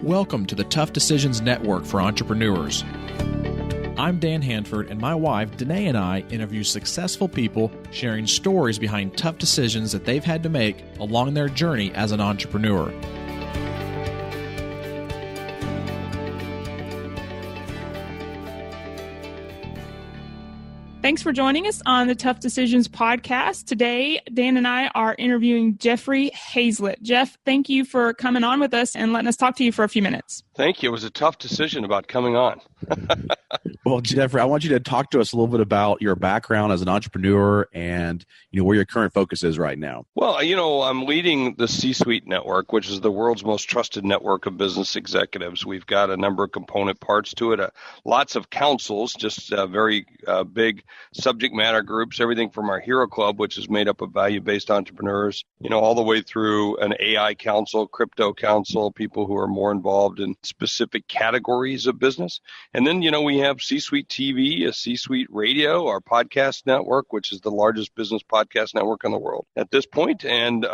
Welcome to the Tough Decisions Network for Entrepreneurs. I'm Dan Hanford, and my wife, Danae, and I interview successful people sharing stories behind tough decisions that they've had to make along their journey as an entrepreneur. Thanks for joining us on the Tough Decisions podcast. Today, Dan and I are interviewing Jeffrey Hayzlett. Jeff, thank you for coming on with us and letting us talk to you for a few minutes. Thank you. It was a tough decision about coming on. Well, Jeffrey, I want you to talk to us a little bit about your background as an entrepreneur and where your current focus is right now. Well, I'm leading the C-Suite network, which is the world's most trusted network of business executives. We've got a number of component parts to it, lots of councils, just very big subject matter groups, everything from our Hero Club, which is made up of value-based entrepreneurs, all the way through an AI council, crypto council, people who are more involved in specific categories of business. And then, we have C-Suite TV, a C-Suite Radio, our podcast network, which is the largest business podcast network in the world at this point, and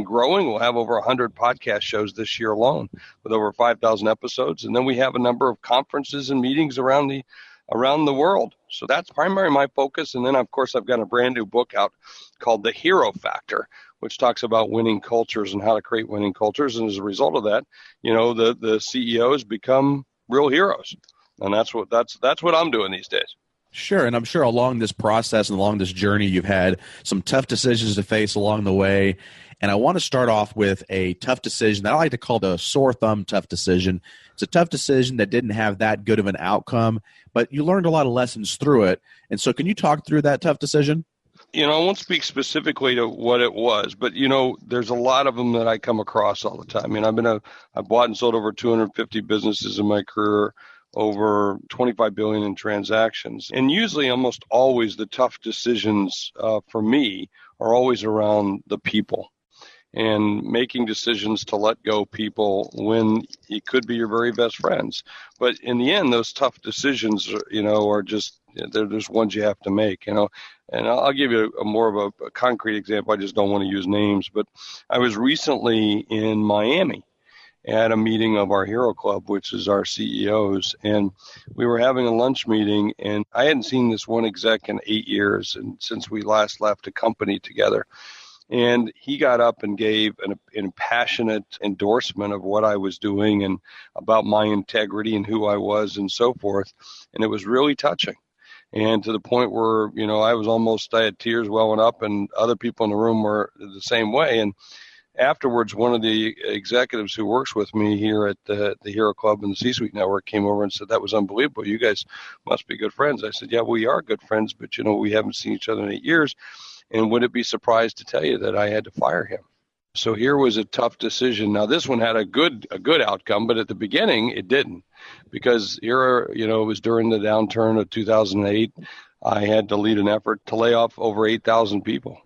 growing. We'll have over 100 podcast shows this year alone with over 5,000 episodes. And then we have a number of conferences and meetings around the world. So that's primarily my focus. And then, of course, I've got a brand new book out called The Hero Factor, which talks about winning cultures and how to create winning cultures. And as a result of that, the CEOs become real heroes. And that's what I'm doing these days. Sure. And I'm sure along this process and along this journey, you've had some tough decisions to face along the way. And I want to start off with a tough decision that I like to call the sore thumb tough decision. It's a tough decision that didn't have that good of an outcome, but you learned a lot of lessons through it. And so can you talk through that tough decision? I won't speak specifically to what it was, but, there's a lot of them that I come across all the time. I've bought and sold over 250 businesses in my career, over 25 billion in transactions. And usually, almost always, the tough decisions for me are always around the people and making decisions to let go people when it could be your very best friends. But in the end, those tough decisions, are just, they're just ones you have to make, And I'll give you more of a concrete example. I just don't want to use names, but I was recently in Miami at a meeting of our Hero Club, which is our CEOs, and we were having a lunch meeting, and I hadn't seen this one exec in 8 years, and since we last left a company together. And he got up and gave an passionate endorsement of what I was doing and about my integrity and who I was and so forth, and it was really touching. And to the point where, I had tears welling up, and other people in the room were the same way. And afterwards, one of the executives who works with me here at the Hero Club and the C-Suite Network came over and said, "That was unbelievable. You guys must be good friends." I said, "Yeah, we are good friends, but, we haven't seen each other in 8 years. And would it be surprised to tell you that I had to fire him?" So here was a tough decision. Now, this one had a good outcome, but at the beginning, it didn't. Because here, it was during the downturn of 2008. I had to lead an effort to lay off over 8,000 people.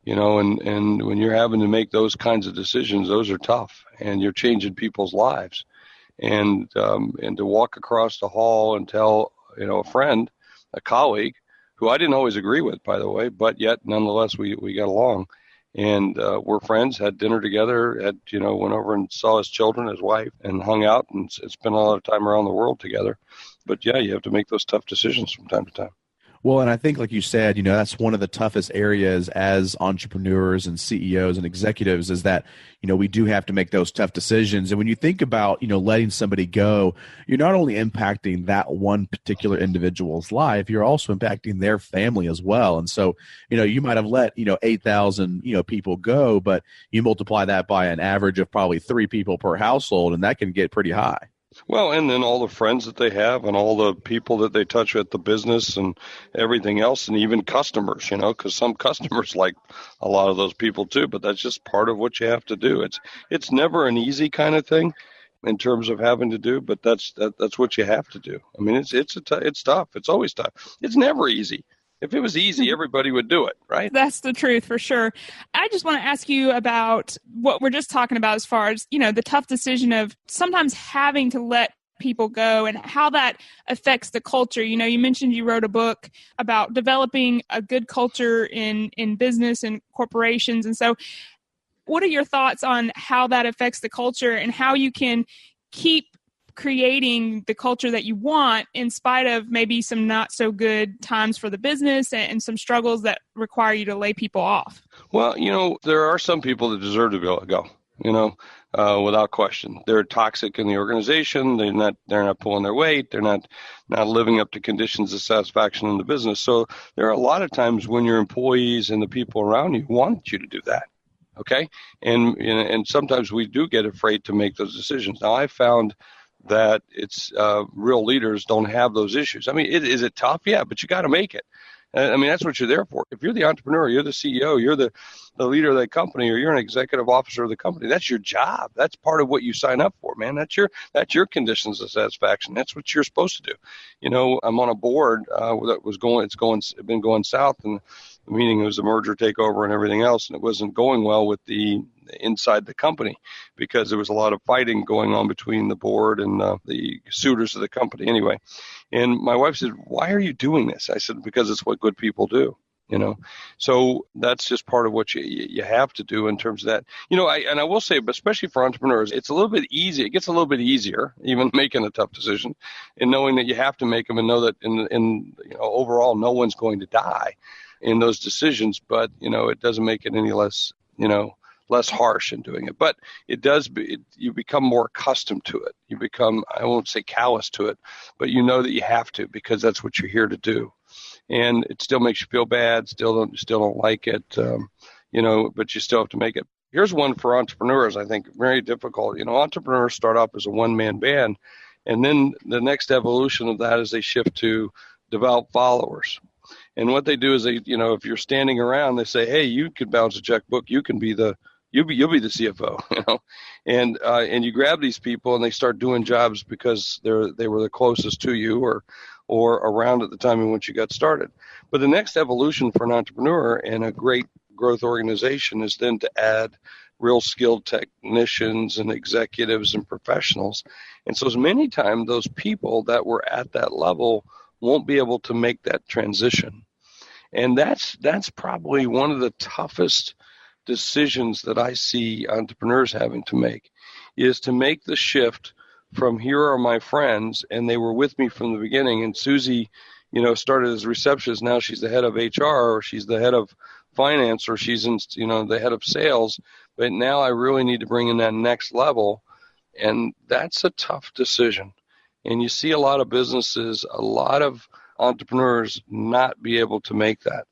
And when you're having to make those kinds of decisions, those are tough, and you're changing people's lives. And to walk across the hall and tell, a friend, a colleague, who I didn't always agree with, by the way, but yet nonetheless we got along, and we're friends, had dinner together, went over and saw his children, his wife, and hung out and spent a lot of time around the world together. But yeah, you have to make those tough decisions from time to time. Well, and I think, like you said, that's one of the toughest areas as entrepreneurs and CEOs and executives is that, we do have to make those tough decisions. And when you think about, letting somebody go, you're not only impacting that one particular individual's life, you're also impacting their family as well. And so, you might have let, 8,000, people go, but you multiply that by an average of probably 3 people per household, and that can get pretty high. Well, and then all the friends that they have and all the people that they touch at the business and everything else, and even customers, because some customers like a lot of those people too, but that's just part of what you have to do. It's never an easy kind of thing in terms of having to do, but that's what you have to do. I mean, it's tough. It's always tough. It's never easy. If it was easy, everybody would do it, right? That's the truth for sure. I just want to ask you about what we're just talking about as far as, the tough decision of sometimes having to let people go and how that affects the culture. You mentioned you wrote a book about developing a good culture in business and corporations. And so what are your thoughts on how that affects the culture and how you can keep creating the culture that you want in spite of maybe some not so good times for the business and some struggles that require you to lay people off? Well, there are some people that deserve to go, without question. They're toxic in the organization. They're not pulling their weight. They're not living up to conditions of satisfaction in the business. So there are a lot of times when your employees and the people around you want you to do that. Okay. And sometimes we do get afraid to make those decisions. Now, I found that it's real leaders don't have those issues. I mean, is it tough? Yeah, but you got to make it. I mean, that's what you're there for. If you're the entrepreneur, you're the CEO, you're the leader of that company, or you're an executive officer of the company, that's your job. That's part of what you sign up for, man. That's your conditions of satisfaction. That's what you're supposed to do. I'm on a board it's been going south, and meaning it was a merger takeover and everything else, and it wasn't going well with the inside the company because there was a lot of fighting going on between the board and the suitors of the company anyway. And my wife said, "Why are you doing this?" I said, "Because it's what good people do." So that's just part of what you have to do in terms of that. I will say, especially for entrepreneurs, it's a little bit easy. It gets a little bit easier, even making a tough decision, and knowing that you have to make them, and know that in overall, no one's going to die in those decisions. But it doesn't make it any less harsh in doing it. But it does. You become more accustomed to it. You become, I won't say callous to it, but you know that you have to because that's what you're here to do. And it still makes you feel bad, still don't like it, but you still have to make it. Here's one for entrepreneurs, I think, very difficult. Entrepreneurs start off as a one-man band, and then the next evolution of that is they shift to develop followers. And what they do is if you're standing around, they say, "Hey, you could bounce a checkbook, you can be you'll be the CFO," and you grab these people and they start doing jobs because they were the closest to you or around at the time in which you got started. But the next evolution for an entrepreneur and a great growth organization is then to add real skilled technicians and executives and professionals. And so as many times those people that were at that level won't be able to make that transition. And that's probably one of the toughest decisions that I see entrepreneurs having to make, is to make the shift from here are my friends, and they were with me from the beginning. And Susie, started as a receptionist. Now she's the head of HR, or she's the head of finance, or she's in, the head of sales. But now I really need to bring in that next level. And that's a tough decision. And you see a lot of businesses, a lot of entrepreneurs not be able to make that.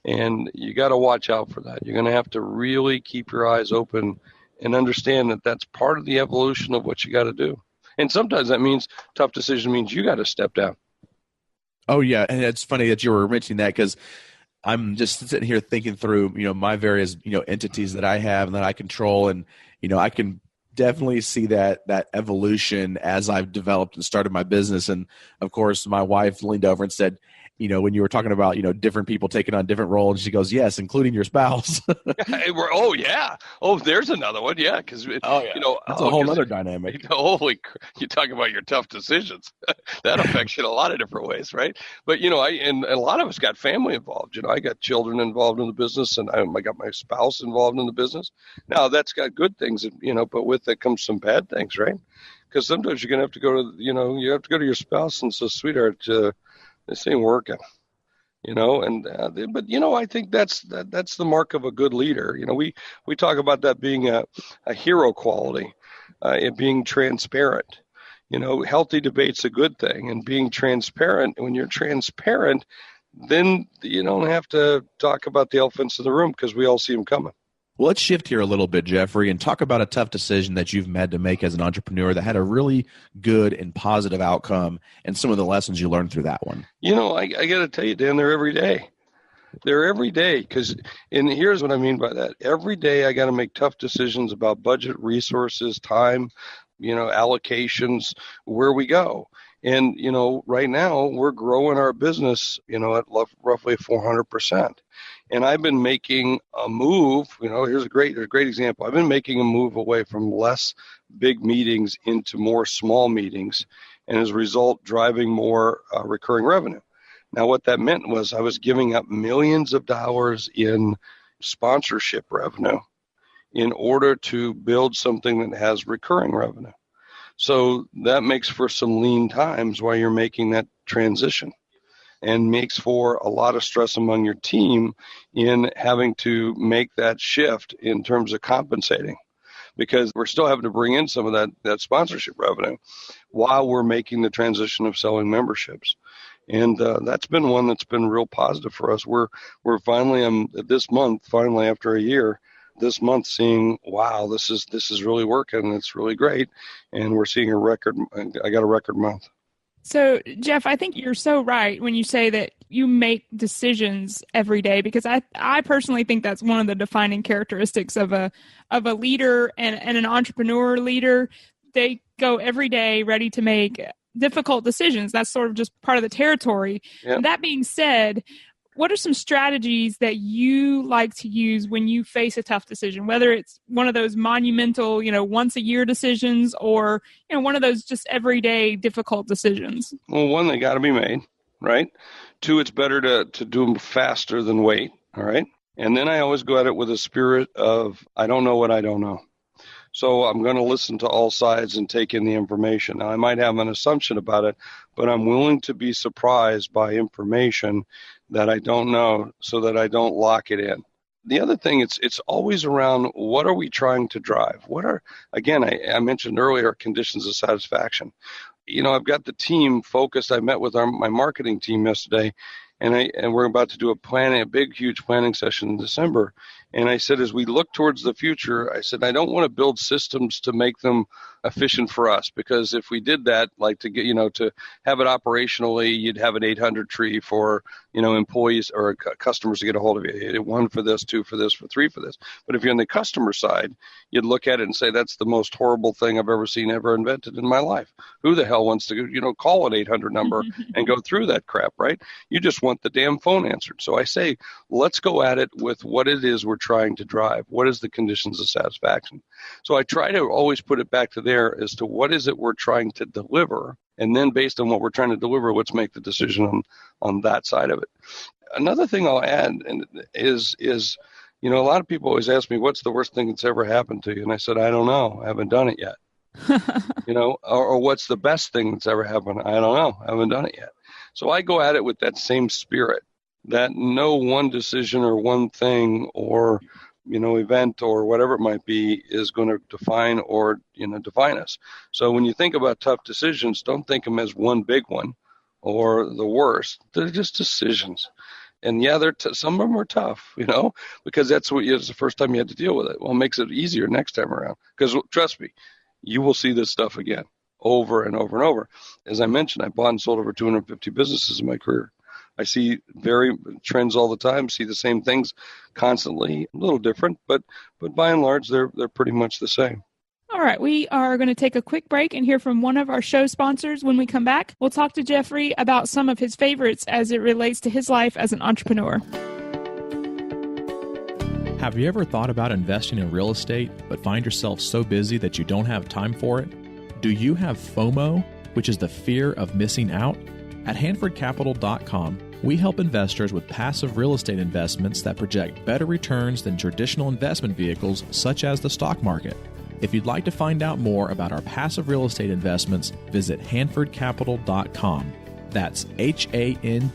And you got to watch out for that. You're going to have to really keep your eyes open and understand that that's part of the evolution of what you got to do. And sometimes that means tough decision means you got to step down. Oh, yeah. And it's funny that you were mentioning that, because I'm just sitting here thinking through, my various, entities that I have and that I control. And, I can definitely see that evolution as I've developed and started my business. And of course, my wife leaned over and said, when you were talking about, different people taking on different roles, and she goes, "Yes, including your spouse." Oh, yeah. Oh, there's another one. Yeah. Because, that's a whole other dynamic. You talk about your tough decisions. That affects you in a lot of different ways, right? But, and a lot of us got family involved. I got children involved in the business, and I got my spouse involved in the business. Now, that's got good things, but with it comes some bad things, right? Because sometimes you're going to have to go to, you have to go to your spouse and say, "Sweetheart, this ain't working," but I think that's the mark of a good leader. We talk about that being a hero quality, it being transparent. Healthy debate's a good thing, and being transparent. When you're transparent, then you don't have to talk about the elephants in the room because we all see them coming. Well, let's shift here a little bit, Jeffrey, and talk about a tough decision that you've had to make as an entrepreneur that had a really good and positive outcome, and some of the lessons you learned through that one. I got to tell you, Dan, they're every day. They're every day, and here's what I mean by that. Every day I got to make tough decisions about budget, resources, time, allocations, where we go. And, right now we're growing our business, at roughly 400%. And I've been making a move, here's a great example. I've been making a move away from less big meetings into more small meetings, and as a result, driving more recurring revenue. Now, what that meant was I was giving up millions of dollars in sponsorship revenue in order to build something that has recurring revenue. So that makes for some lean times while you're making that transition, and makes for a lot of stress among your team in having to make that shift in terms of compensating, because we're still having to bring in some of that sponsorship revenue while we're making the transition of selling memberships. And that's been one that's been real positive for us. We're finally, this month, finally after a year, this month seeing, wow, this is really working. It's really great. And we're seeing I got a record month. So, Jeff, I think you're so right when you say that you make decisions every day, because I personally think that's one of the defining characteristics of a leader and an entrepreneur leader. They go every day ready to make difficult decisions. That's sort of just part of the territory. Yeah. That being said, what are some strategies that you like to use when you face a tough decision, whether it's one of those monumental, once a year decisions, or, one of those just everyday difficult decisions? Well, one, they got to be made, right? Two, it's better to do them faster than wait, all right? And then I always go at it with a spirit of, I don't know what I don't know. So I'm going to listen to all sides and take in the information. Now, I might have an assumption about it, but I'm willing to be surprised by information that I don't know so that I don't lock it in. The other thing, it's always around, what are we trying to drive? I mentioned earlier, conditions of satisfaction. I've got the team focused. I met with my marketing team yesterday, and we're about to do a big, huge planning session in December. And I said, as we look towards the future, I said, I don't want to build systems to make them efficient for us, because if we did that, like to get, to have it operationally, you'd have an 800 tree for, employees or customers to get a hold of you. One for this, two for this, for three for this. But if you're on the customer side, you'd look at it and say, that's the most horrible thing I've ever seen, ever invented in my life. Who the hell wants to, call an 800 number and go through that crap, right? You just want the damn phone answered. So I say, let's go at it with what it is we're trying to drive. What is the conditions of satisfaction? So I try to always put it back to there as to what is it we're trying to deliver. And then based on what we're trying to deliver, let's make the decision on that side of it. Another thing I'll add is a lot of people always ask me, what's the worst thing that's ever happened to you? And I said, I don't know. I haven't done it yet. Or what's the best thing that's ever happened? I don't know. I haven't done it yet. So I go at it with that same spirit, that no one decision or one thing or event or whatever it might be is going to define us. So when you think about tough decisions, don't think them as one big one or the worst. They're just decisions. And yeah, some of them are tough, because it's the first time you had to deal with it. Well, it makes it easier next time around, because trust me, you will see this stuff again over and over and over. As I mentioned, I bought and sold over 250 businesses in my career. I see trends all the time, see the same things constantly, a little different, but by and large, they're pretty much the same. All right, we are going to take a quick break and hear from one of our show sponsors. When we come back, we'll talk to Jeffrey about some of his favorites as it relates to his life as an entrepreneur. Have you ever thought about investing in real estate, but find yourself so busy that you don't have time for it? Do you have FOMO, which is the fear of missing out? At HanfordCapital.com, we help investors with passive real estate investments that project better returns than traditional investment vehicles such as the stock market. If you'd like to find out more about our passive real estate investments, visit HanfordCapital.com. That's HANDFORD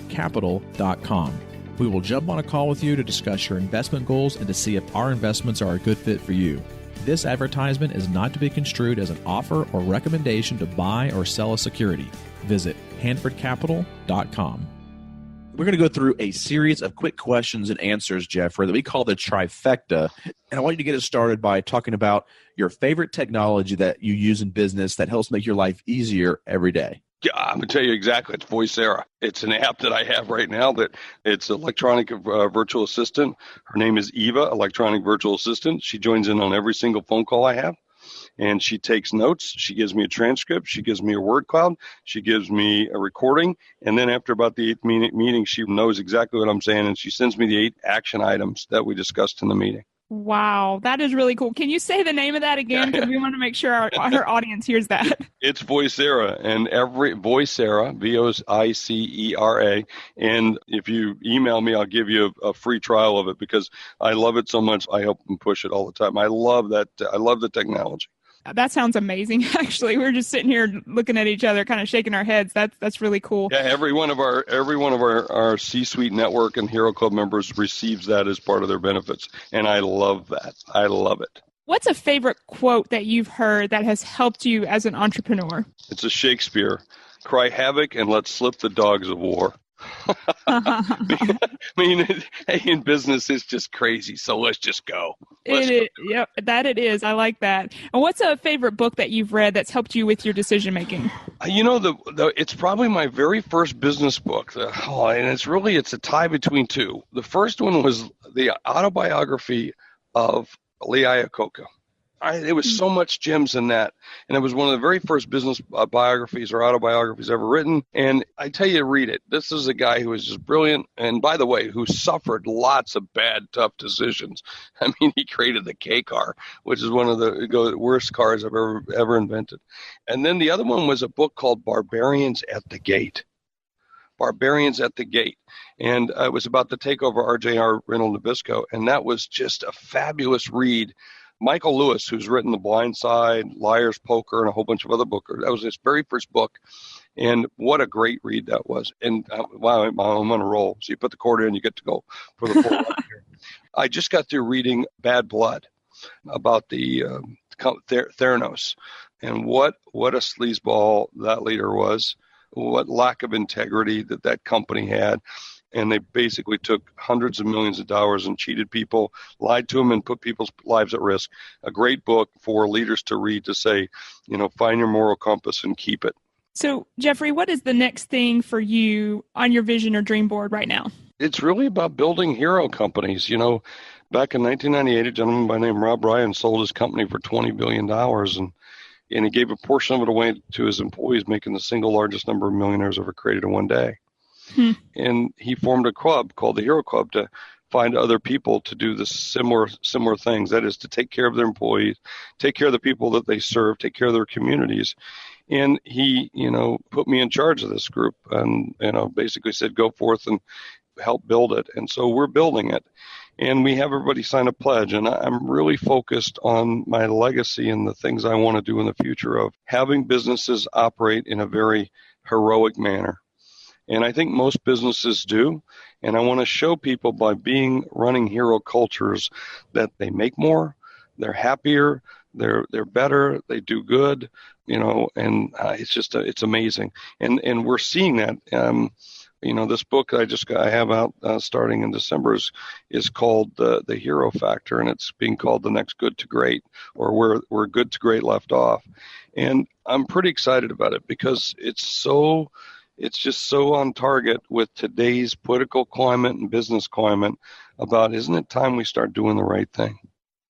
Capital.com. We will jump on a call with you to discuss your investment goals and to see if our investments are a good fit for you. This advertisement is not to be construed as an offer or recommendation to buy or sell a security. Visit HanfordCapital.com. We're going to go through a series of quick questions and answers, Jeffrey, that we call the trifecta. And I want you to get us started by talking about your favorite technology that you use in business that helps make your life easier every day. Yeah, I'm going to tell you exactly. It's Voicera. It's an app that I have right now that it's electronic virtual assistant. Her name is Eva, electronic virtual assistant. She joins in on every single phone call I have, and she takes notes. She gives me a transcript. She gives me a word cloud. She gives me a recording. And then after about the 8-minute meeting, she knows exactly what I'm saying, and she sends me the 8 action items that we discussed in the meeting. Wow, that is really cool. Can you say the name of that again? Because we want to make sure our audience hears that. It's Voicera, and Voicera, Vicera. And if you email me, I'll give you a free trial of it because I love it so much. I help them push it all the time. I love that. I love the technology. That sounds amazing. Actually, we're just sitting here looking at each other, kind of shaking our heads. That's really cool. Yeah, every one of our C-suite network and Hero Club members receives that as part of their benefits, and I love that. I love it. What's a favorite quote that you've heard that has helped you as an entrepreneur? It's a Shakespeare. Cry havoc and let slip the dogs of war. I mean, in business, it's just crazy. So let's just go. Yep, that it is. I like that. And what's a favorite book that you've read that's helped you with your decision making? You know, it's probably my very first business book. And it's a tie between two. The first one was the autobiography of Lee Iacocca. There was so much gems in that. And it was one of the very first business biographies or autobiographies ever written. And I tell you, read it. This is a guy who was just brilliant. And by the way, who suffered lots of bad, tough decisions. I mean, he created the K car, which is one of the worst cars I've ever invented. And then the other one was a book called Barbarians at the Gate. Barbarians at the Gate. And it was about the takeover of RJR Rental Nabisco. And that was just a fabulous read. Michael Lewis, who's written The Blind Side, Liar's Poker, and a whole bunch of other books. That was his very first book. And what a great read that was. And wow, I'm on a roll. So you put the quarter in, you get to go for the full run here. I just got through reading Bad Blood about the Theranos. And what a sleazeball that leader was. What lack of integrity that company had. And they basically took hundreds of millions of dollars and cheated people, lied to them, and put people's lives at risk. A great book for leaders to read to say, find your moral compass and keep it. So, Jeffrey, what is the next thing for you on your vision or dream board right now? It's really about building hero companies. Back in 1998, a gentleman by the name of Rob Ryan sold his company for $20 billion, and he gave a portion of it away to his employees, making the single largest number of millionaires ever created in one day. And he formed a club called the Hero Club to find other people to do the similar things. That is to take care of their employees, take care of the people that they serve, take care of their communities. And he, put me in charge of this group and, basically said, go forth and help build it. And so we're building it. And we have everybody sign a pledge. And I'm really focused on my legacy and the things I want to do in the future of having businesses operate in a very heroic manner. And I think most businesses do. And I want to show people by running hero cultures that they make more, they're happier, they're better, they do good, and it's amazing. And we're seeing that. This book I have out starting in December is called The Hero Factor, and it's being called The Next Good to Great, or where good to great left off. And I'm pretty excited about it because it's just so on target with today's political climate and business climate about, isn't it time we start doing the right thing?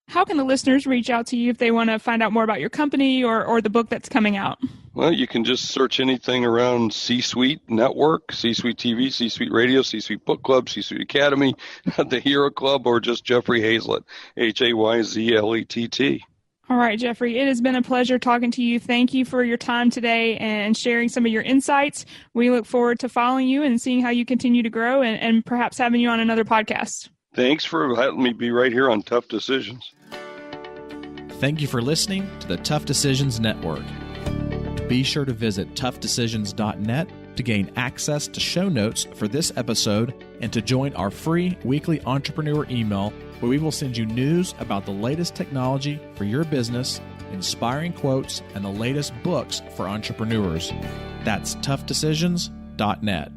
How can the listeners reach out to you if they want to find out more about your company or the book that's coming out? Well, you can just search anything around C-Suite Network, C-Suite TV, C-Suite Radio, C-Suite Book Club, C-Suite Academy, the Hero Club, or just Jeffrey Hayzlett, Hayzlett. All right, Jeffrey, it has been a pleasure talking to you. Thank you for your time today and sharing some of your insights. We look forward to following you and seeing how you continue to grow and perhaps having you on another podcast. Thanks for letting me be right here on Tough Decisions. Thank you for listening to the Tough Decisions Network. Be sure to visit toughdecisions.net to gain access to show notes for this episode and to join our free weekly entrepreneur email where we will send you news about the latest technology for your business, inspiring quotes, and the latest books for entrepreneurs. That's toughdecisions.net.